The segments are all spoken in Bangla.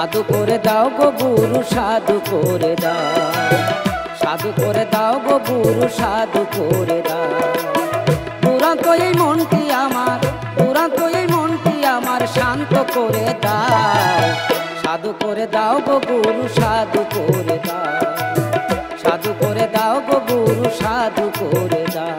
সাধু করে দাও গো গুরু, সাধু করে দাও, সাধু করে দাও গো গুরু, সাধু করে দাও। দুরান্ত এই মনটি আমার, দুরান্ত এই মনটি আমার শান্ত করে দাও, সাধু করে দাও গো গুরু, সাধু করে দাও, সাধু করে দাও গো গুরু, সাধু করে দাও।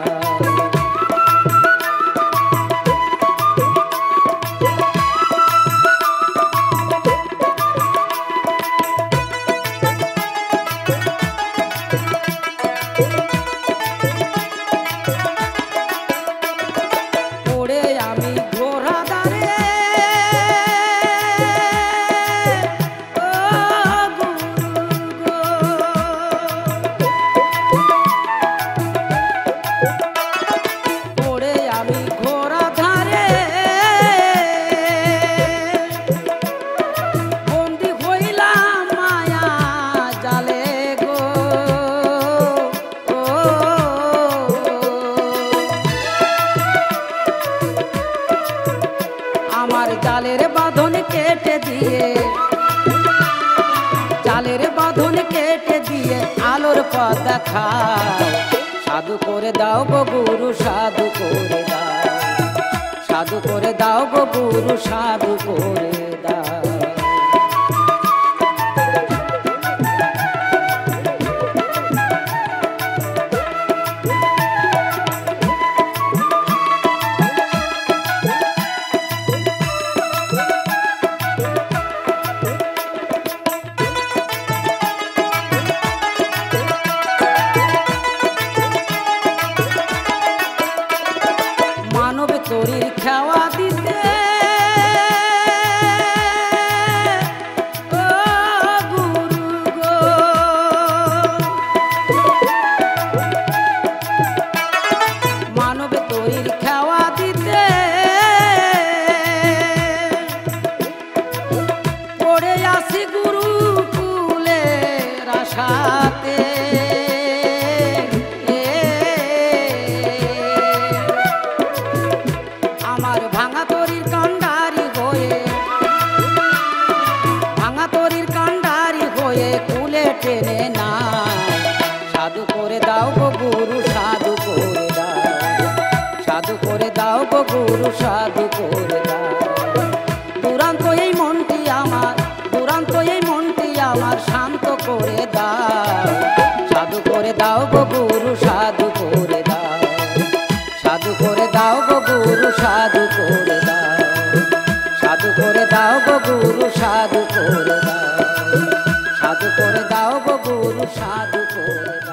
আমার জালের বাঁধন কেটে দিয়ে, জালের বাঁধন কেটে দিয়ে আলোর পথ দেখাও, সাধু করে দাও গো গুরু, সাধু করে দাও, সাধু করে দাও গো গুরু, সাধু করে দাও। তোরির খাওয়া দিতে ও গুরু গো, মানব তোরির খাওয়া দিতে পড়ে আসি গুরু কুলের আশাতে। আমার ভাঙা তরির কান্ডারি হয়ে, ভাঙা তরির কান্ডারি হয়ে কুলে টেনে না, সাধু করে দাও গো গুরু, সাধু করে দাও, সাধু করে দাও গো গুরু, সাধু করে দাও। দুরান্ত এই মনটি আমার, দুরান্ত এই মনটি আমার শান্ত করে দাও, সাধু করে দাও গো গুরু, সাধু করে দাও, সাধু করে দাও গো গুরু, সাধু করে দাও, সাধু করে দাও গো গুরু, সাধু করে দাও, সাধু করে দাও গো গুরু, সাধু করে দাও।